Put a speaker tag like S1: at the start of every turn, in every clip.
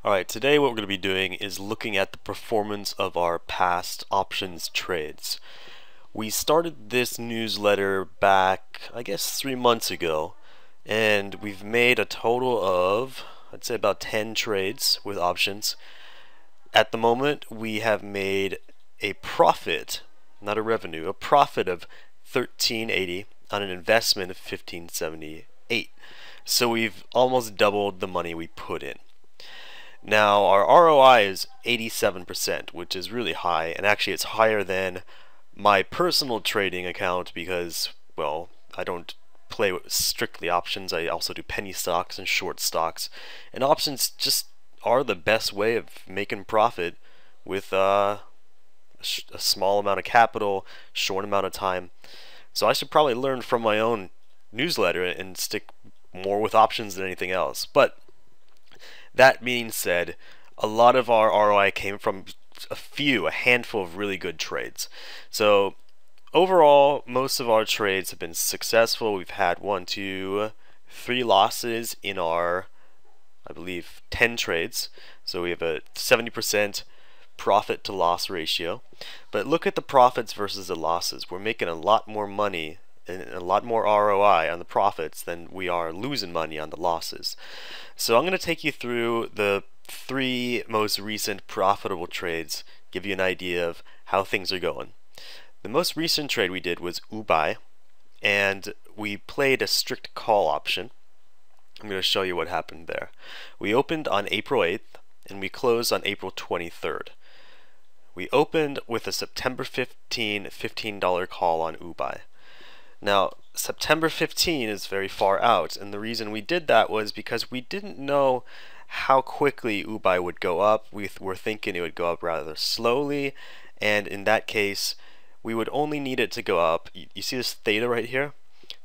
S1: Alright, today what we're going to be doing is looking at the performance of our past options trades. We started this newsletter back, I guess, 3 months ago, and we've made a total of, I'd say about 10 trades with options. At the moment, we have made a profit, not a revenue, a profit of $13.80 on an investment of $15.78. So we've almost doubled the money we put in. Now our ROI is 87%, which is really high, and actually it's higher than my personal trading account because, well, I don't play with strictly options. I also do penny stocks and short stocks, and options just are the best way of making profit with a small amount of capital, short amount of time. So I should probably learn from my own newsletter and stick more with options than anything else. But that being said, a lot of our ROI came from a handful of really good trades. So overall, most of our trades have been successful. We've had 1, 2, 3 losses in our, I believe, 10 trades. So we have a 70% profit to loss ratio. But look at the profits versus the losses. We're making a lot more money and a lot more ROI on the profits than we are losing money on the losses. So I'm going to take you through the 3 most recent profitable trades, give you an idea of how things are going. The most recent trade we did was UBI, and we played a strict call option. I'm going to show you what happened there. We opened on April 8th and we closed on April 23rd. We opened with a September 15 $15 call on UBI. Now, September 15 is very far out, and the reason we did that was because we didn't know how quickly UBI would go up. We were thinking it would go up rather slowly, and in that case, we would only need it to go up. You see this theta right here?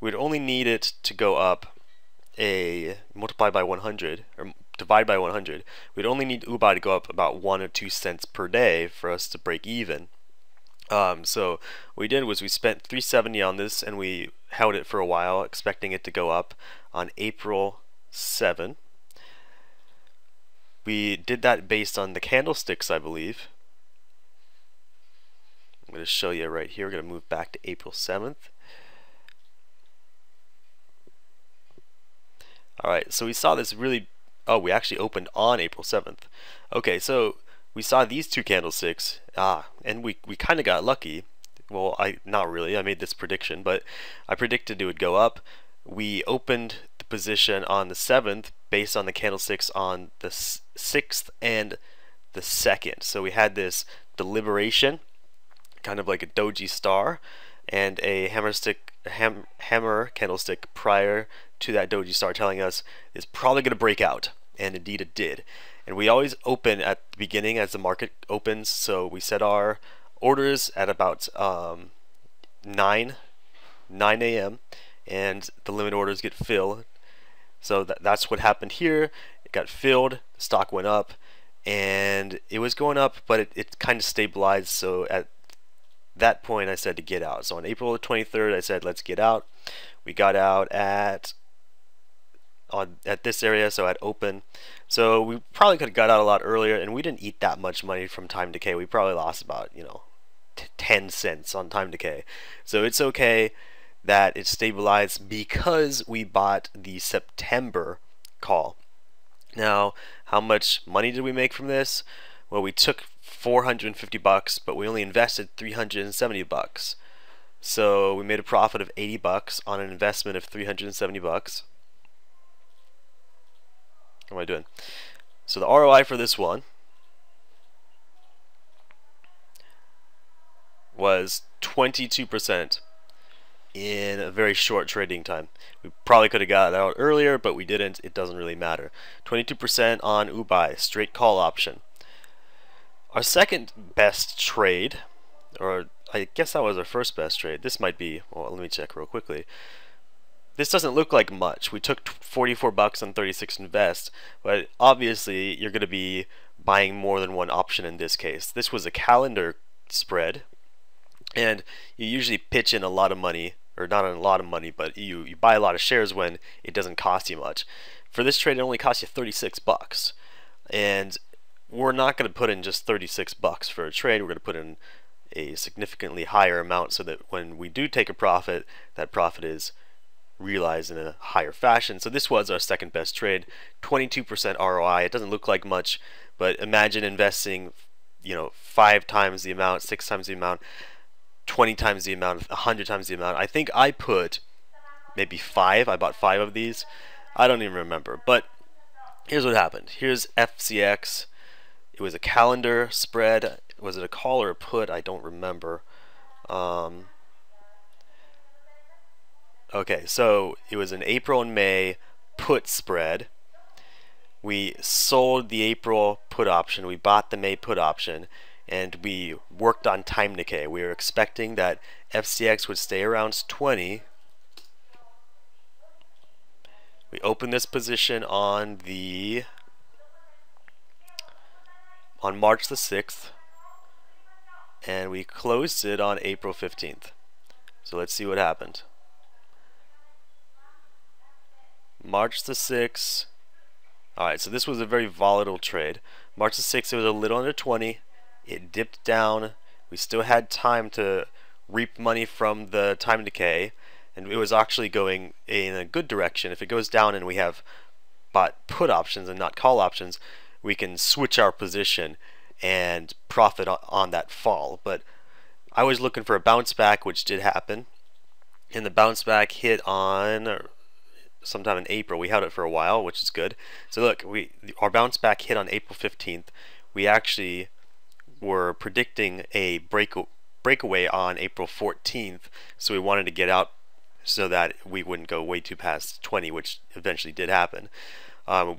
S1: We'd only need it to go up multiply by 100, or divide by 100. We'd only need UBI to go up about 1 or 2 cents per day for us to break even. So what we did was we spent $370 on this, and we held it for a while, expecting it to go up on April 7. We did that based on the candlesticks, I believe. I'm going to show you right here. We're going to move back to April 7th. Alright, so we saw this really... Oh, we actually opened on April 7th. Okay, so we saw these 2 candlesticks, and we kind of got lucky. Well, not really. I made this prediction, but I predicted it would go up. We opened the position on the 7th based on the candlesticks on the 6th and the 2nd. So we had this deliberation, kind of like a doji star, and a hammer candlestick prior to that doji star telling us it's probably going to break out, and indeed it did. And we always open at the beginning as the market opens, so we set our orders at about 9 a.m. and the limit orders get filled. So that's what happened here. It got filled, the stock went up, and it was going up, but it kind of stabilized. So at that point I said to get out. So on April the 23rd I said let's get out. We got out at this area, so at open. So we probably could have got out a lot earlier, and we didn't eat that much money from time decay. We probably lost about 10 cents on time decay. So it's okay that it stabilized because we bought the September call. Now, how much money did we make from this? Well, we took $450, but we only invested $370. So we made a profit of $80 on an investment of $370. What am I doing? So the ROI for this one was 22% in a very short trading time. We probably could have got it out earlier, but we didn't. It doesn't really matter. 22% on UBI, straight call option. Our second best trade, or I guess that was our first best trade. This might be, well, let me check real quickly. This doesn't look like much. We took $44 on 36 invest, but obviously you're going to be buying more than one option in this case. This was a calendar spread, and you usually pitch in a lot of money, or not a lot of money, but you buy a lot of shares when it doesn't cost you much. For this trade, it only cost you $36. And we're not going to put in just 36 bucks for a trade. We're going to put in a significantly higher amount so that when we do take a profit, that profit is realized in a higher fashion. So this was our second best trade, 22% ROI. It doesn't look like much, but imagine investing, 5 times the amount, 6 times the amount, 20 times the amount, 100 times the amount. I think I put maybe 5. I bought 5 of these. I don't even remember. But here's what happened. Here's FCX. It was a calendar spread. Was it a call or a put? I don't remember. Okay, so it was an April and May put spread. We sold the April put option, we bought the May put option, and we worked on time decay. We were expecting that FCX would stay around 20. We opened this position on March the 6th, and we closed it on April 15th. So let's see what happened. March the 6th. Alright, so this was a very volatile trade. March the 6th, it was a little under 20. It dipped down. We still had time to reap money from the time decay, and it was actually going in a good direction. If it goes down and we have bought put options and not call options, we can switch our position and profit on that fall. But I was looking for a bounce back, which did happen, and the bounce back hit on sometime in April. We held it for a while, which is good. So look, our bounce back hit on April 15th. We actually were predicting a breakaway on April 14th, so we wanted to get out so that we wouldn't go way too past 20, which eventually did happen.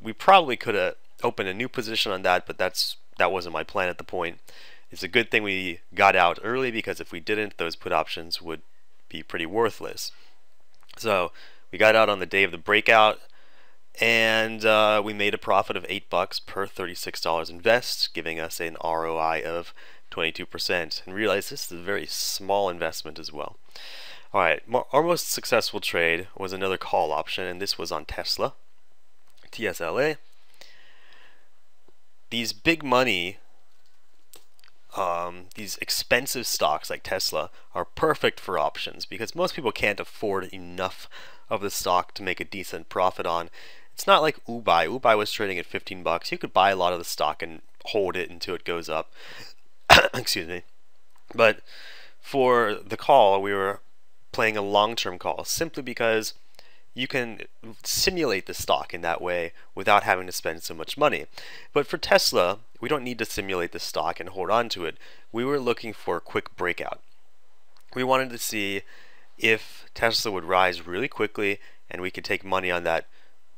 S1: We probably could have opened a new position on that, but that wasn't my plan at the point. It's a good thing we got out early, because if we didn't, those put options would be pretty worthless. So we got out on the day of the breakout, and we made a profit of $8 per $36 invest, giving us an ROI of 22%. And realize this is a very small investment as well. Alright, our most successful trade was another call option, and this was on Tesla, TSLA. These big money, these expensive stocks like Tesla are perfect for options, because most people can't afford enough of the stock to make a decent profit on. It's not like Ubai. Ubai was trading at 15 bucks. You could buy a lot of the stock and hold it until it goes up. Excuse me. But for the call, we were playing a long-term call, simply because you can simulate the stock in that way without having to spend so much money. But for Tesla, we don't need to simulate the stock and hold on to it. We were looking for a quick breakout. We wanted to see if Tesla would rise really quickly and we could take money on that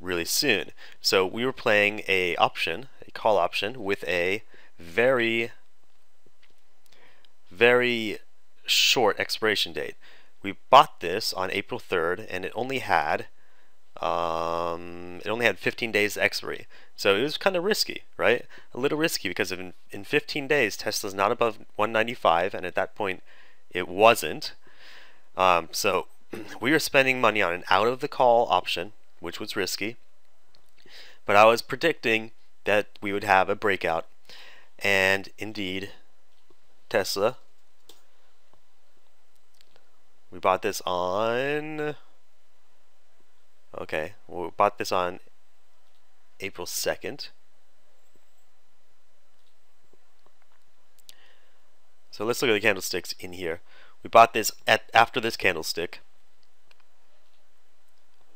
S1: really soon. So we were playing a call option with a very, very short expiration date. We bought this on April 3rd, and it only had 15 days expiry. So it was kind of risky, right? A little risky, because in 15 days Tesla's not above 195, and at that point it wasn't. So we were spending money on an out of the call option, which was risky, but I was predicting that we would have a breakout, and indeed, Tesla, we bought this on, we bought this on April 2nd. So let's look at the candlesticks in here. We bought this after this candlestick.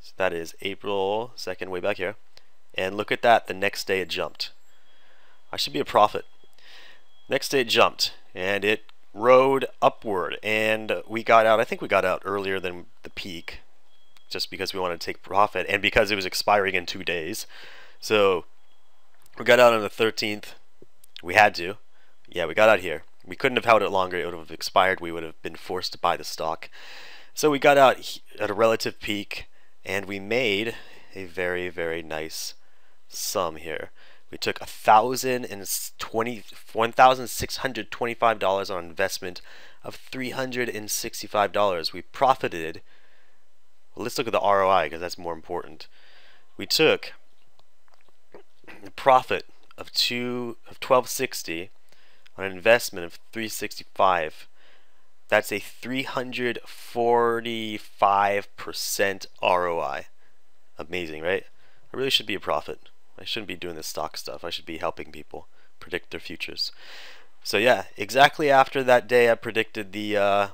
S1: So that is April 2nd, way back here. And look at that, the next day it jumped. I should be a profit. Next day it jumped, and it rode upward, and we got out. I think we got out earlier than the peak, just because we wanted to take profit, and because it was expiring in 2 days. So we got out on the 13th. We had to. Yeah, we got out here. We couldn't have held it longer. It would have expired. We would have been forced to buy the stock. So we got out at a relative peak, and we made a very, very nice sum here. We took $1,625 on investment of $365. We profited. Well, let's look at the ROI, because that's more important. We took a profit of of 1260 on an investment of 365. That's a 345% ROI. Amazing, right? I really should be a prophet. I shouldn't be doing this stock stuff. I should be helping people predict their futures. So yeah, exactly after that day I predicted the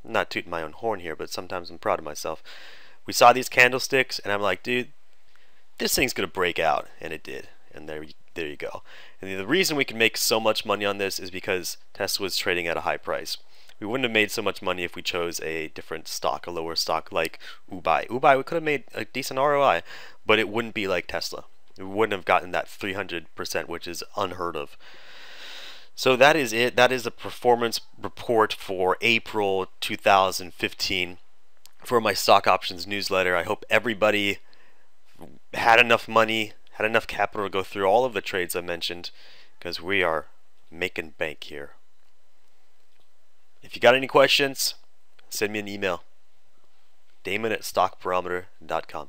S1: not tooting my own horn here, but sometimes I'm proud of myself. We saw these candlesticks and I'm like, dude, this thing's gonna break out, and it did. And there you go. And the reason we can make so much money on this is because Tesla was trading at a high price. We wouldn't have made so much money if we chose a different stock, a lower stock like Ubai. Ubai, we could have made a decent ROI, but it wouldn't be like Tesla. We wouldn't have gotten that 300%, which is unheard of. So that is it. That is the performance report for April 2015 for my stock options newsletter. I hope everybody had enough money, had enough capital to go through all of the trades I mentioned, because we are making bank here. If you got any questions, send me an email. Damon@stockbarometer.com.